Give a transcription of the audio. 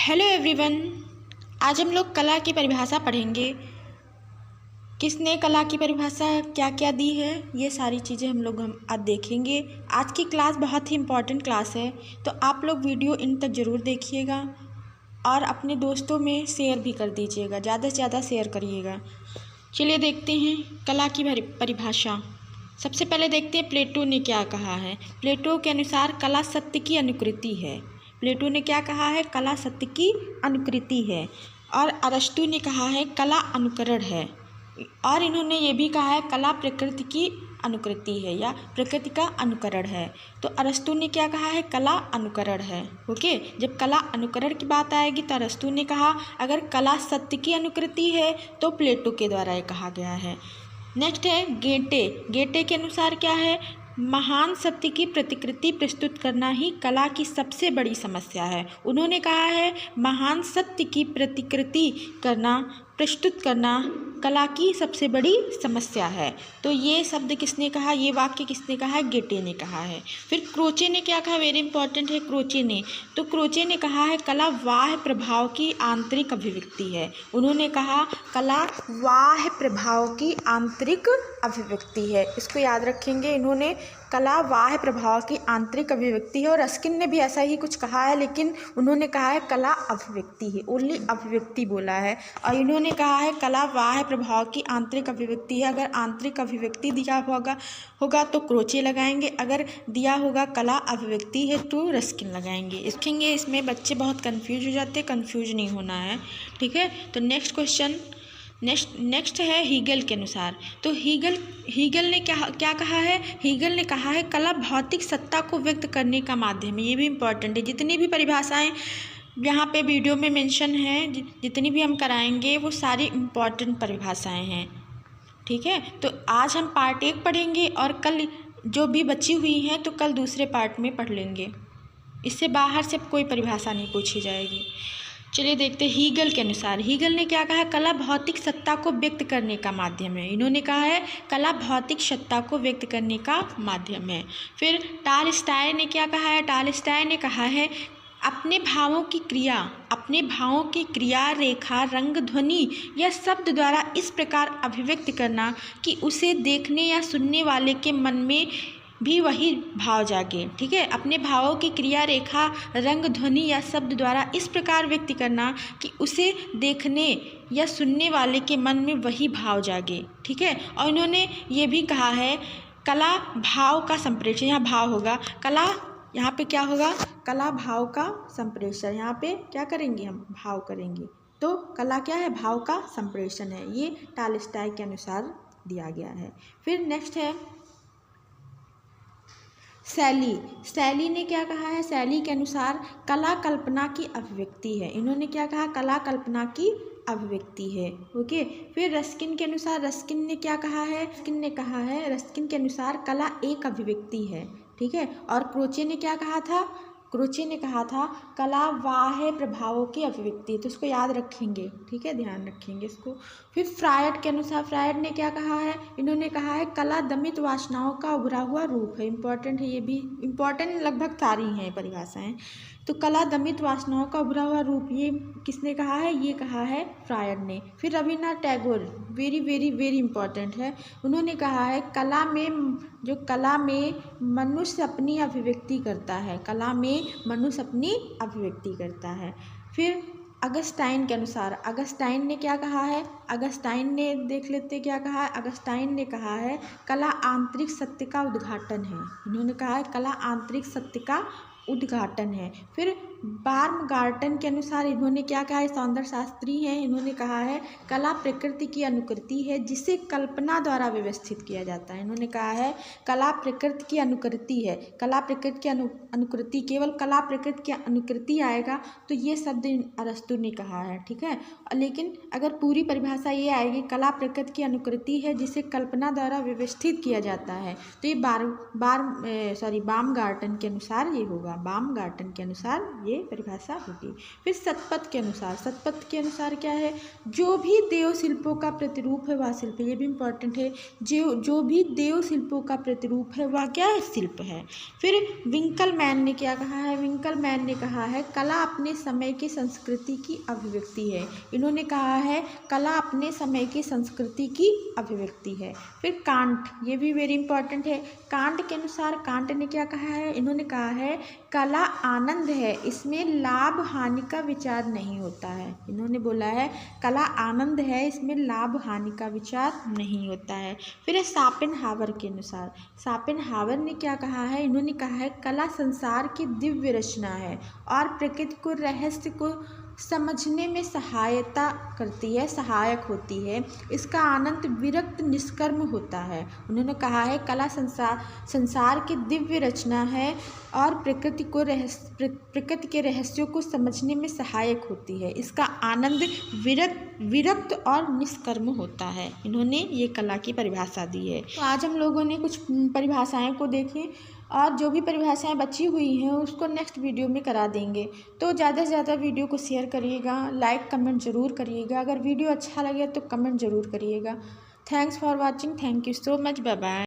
Hello everyone. आज हम लोग कला की परिभाषा पढ़ेंगे। किसने कला की परिभाषा क्या क्या दी है, ये सारी चीज़ें हम आज देखेंगे। आज की क्लास बहुत ही इम्पॉर्टेंट क्लास है, तो आप लोग वीडियो इन तक ज़रूर देखिएगा और अपने दोस्तों में शेयर भी कर दीजिएगा, ज़्यादा से ज़्यादा शेयर करिएगा। चलिए देखते हैं कला की परिभाषा। सबसे पहले देखते हैं प्लेटो ने क्या कहा है। प्लेटो के अनुसार कला सत्य की अनुकृति है। प्लेटो ने क्या कहा है? कला सत्य की अनुकृति है। और अरस्तु ने कहा है कला अनुकरण है। और इन्होंने ये भी कहा है कला प्रकृति की अनुकृति है या प्रकृति का अनुकरण है। तो अरस्तु ने क्या कहा है? कला अनुकरण है। ओके, जब कला अनुकरण की बात आएगी तो अरस्तु ने कहा, अगर कला सत्य की अनुकृति है तो प्लेटो के द्वारा ये कहा गया है। नेक्स्ट है गेटे। गेटे के अनुसार क्या है? महान सत्य की प्रतिकृति प्रस्तुत करना ही कला की सबसे बड़ी समस्या है। उन्होंने कहा है महान सत्य की प्रतिकृति प्रस्तुत करना कला की सबसे बड़ी समस्या है। तो ये शब्द किसने कहा? ये वाक्य किसने कहा है? गेटे ने कहा है। फिर क्रोचे ने क्या कहा? वेरी इंपॉर्टेंट है क्रोचे ने। तो क्रोचे ने कहा है कला बाह्य प्रभाव की आंतरिक अभिव्यक्ति है। उन्होंने कहा कला बाह्य प्रभाव की आंतरिक अभिव्यक्ति है। इसको याद रखेंगे। इन्होंने कला बाह्य प्रभाव की आंतरिक अभिव्यक्ति है। और रस्किन ने भी ऐसा ही कुछ कहा है, लेकिन उन्होंने कहा है कला अभिव्यक्ति है, ओनली अभिव्यक्ति बोला है। और इन्होंने कहा है कला बाह्य प्रभाव की आंतरिक अभिव्यक्ति है। अगर आंतरिक अभिव्यक्ति दिया होगा तो क्रोचे लगाएंगे, अगर दिया होगा कला अभिव्यक्ति है तो रस्किन लगाएंगे। देखेंगे इसमें बच्चे बहुत कंफ्यूज हो जाते हैं, कंफ्यूज नहीं होना है, ठीक है। तो नेक्स्ट क्वेश्चन नेक्स्ट है हीगल के अनुसार। तो हीगल ने क्या कहा है? हीगल ने कहा है कला भौतिक सत्ता को व्यक्त करने का माध्यम है। ये भी इम्पॉर्टेंट है। जितनी भी परिभाषाएं यहाँ पे वीडियो में मेंशन हैं, जितनी भी हम कराएंगे वो सारी इम्पॉर्टेंट परिभाषाएं हैं, ठीक है। तो आज हम पार्ट 1 पढ़ेंगे और कल जो भी बची हुई हैं तो कल दूसरे पार्ट में पढ़ लेंगे। इससे बाहर से कोई परिभाषा नहीं पूछी जाएगी। चलिए देखते हैं हीगल के अनुसार। हीगल ने क्या कहा? कला भौतिक सत्ता को व्यक्त करने का माध्यम है। इन्होंने कहा है कला भौतिक सत्ता को व्यक्त करने का माध्यम है। फिर टॉलस्टॉय ने क्या कहा है? टॉलस्टॉय ने कहा है अपने भावों की क्रिया रेखा रंग ध्वनि या शब्द द्वारा इस प्रकार अभिव्यक्त करना कि उसे देखने या सुनने वाले के मन में भी वही भाव जागे, ठीक है। अपने भावों की क्रिया रेखा रंग ध्वनि या शब्द द्वारा इस प्रकार व्यक्त करना कि उसे देखने या सुनने वाले के मन में वही भाव जागे, ठीक है। और इन्होंने ये भी कहा है कला भाव का संप्रेषण, यहाँ भाव होगा कला, यहाँ पे क्या होगा? कला भाव का संप्रेषण। यहाँ पे क्या करेंगे? हम भाव करेंगे। तो कला क्या है? भाव का संप्रेषण है। ये टॉलस्टॉय के अनुसार दिया गया है। फिर नेक्स्ट है शैली ने क्या कहा है? शैली के अनुसार कला कल्पना की अभिव्यक्ति है। इन्होंने क्या कहा? कला कल्पना की अभिव्यक्ति है। ओके। फिर रस्किन के अनुसार रस्किन ने क्या कहा है? रस्किन के अनुसार कला एक अभिव्यक्ति है, ठीक है। और क्रोचे ने क्या कहा था? क्रोचे ने कहा था कला बाह्य प्रभावों की अभिव्यक्ति। तो इसको याद रखेंगे, ठीक है, ध्यान रखेंगे इसको। फिर फ्रायड के अनुसार फ्रायड ने क्या कहा है? इन्होंने कहा है कला दमित वासनाओं का उभरा हुआ रूप है। इंपॉर्टेंट है, ये भी इम्पॉर्टेंट लगभग सारी हैं परिभाषाएं। तो कला दमित वासनाओं का उभरा हुआ रूप, ये किसने कहा है? ये कहा है फ्रायड ने। फिर Rabindranath Tagore, very very very important है। उन्होंने कहा है कला में मनुष्य अपनी अभिव्यक्ति करता है। कला में मनुष्य अपनी अभिव्यक्ति करता है। फिर अगस्टाइन के अनुसार अगस्टाइन ने क्या कहा है? अगस्टाइन ने देख लेते क्या कहा है। अगस्टाइन ने कहा है कला आंतरिक सत्य का उद्घाटन है। इन्होंने कहा है कला आंतरिक सत्य का उद्घाटन है। फिर बार्मगार्टन के अनुसार इन्होंने क्या कहा है? सौंदर्य शास्त्री हैं। इन्होंने कहा है कला प्रकृति की अनुकृति है जिसे कल्पना द्वारा व्यवस्थित किया जाता है। इन्होंने कहा है कला प्रकृति की अनुकृति है। कला प्रकृति की अनुकृति, केवल कला प्रकृति की अनुकृति आएगा तो ये शब्द अरस्तु ने कहा है, ठीक है। लेकिन अगर पूरी परिभाषा ये आएगी कला प्रकृति की अनुकृति है जिसे कल्पना द्वारा व्यवस्थित किया जाता है, तो ये बार्मगार्टन के अनुसार ये होगा। होगा। बामगार्टन के अनुसार ये परिभाषा होगी। फिर शतपथ के अनुसार, शतपथ के अनुसार क्या है, जो भी देव शिल्पों का प्रतिरूप है वह शिल्प है। ये भी इम्पोर्टेंट है, जो भी देव शिल्पों का प्रतिरूप है वह क्या है, शिल्प है। फिर विंकलमैन ने क्या कहा है, विंकलमैन ने कहा है कला अपने समय की संस्कृति की अभिव्यक्ति है। इन्होंने कहा है कला अपने समय की संस्कृति की अभिव्यक्ति है। फिर कांट, ये भी वेरी इंपॉर्टेंट है। कांट के अनुसार कांट ने क्या कहा है, इन्होंने कहा है कला आनंद है, इसमें लाभ हानि का विचार नहीं होता है। इन्होंने बोला है कला आनंद है, इसमें लाभ हानि का विचार नहीं होता है। फिर शोपेनहावर के अनुसार, शोपेनहावर ने क्या कहा है, इन्होंने कहा है कला संसार की दिव्य रचना है और प्रकृति को रहस्य को समझने में सहायता करती है, सहायक होती है। इसका आनंद विरक्त निष्कर्म होता है। उन्होंने कहा है कला संसार की दिव्य रचना है और प्रकृति के रहस्यों को समझने में सहायक होती है। इसका आनंद विरक्त और निष्कर्म होता है। इन्होंने ये कला की परिभाषा दी है। तो आज हम लोगों ने कुछ परिभाषाएं को देखें और जो भी परिभाषाएं बची हुई हैं उसको नेक्स्ट वीडियो में करा देंगे। तो ज़्यादा से ज़्यादा वीडियो को शेयर करिएगा, लाइक कमेंट ज़रूर करिएगा। अगर वीडियो अच्छा लगे तो कमेंट ज़रूर करिएगा। Thanks for watching, thank you so much, bye bye.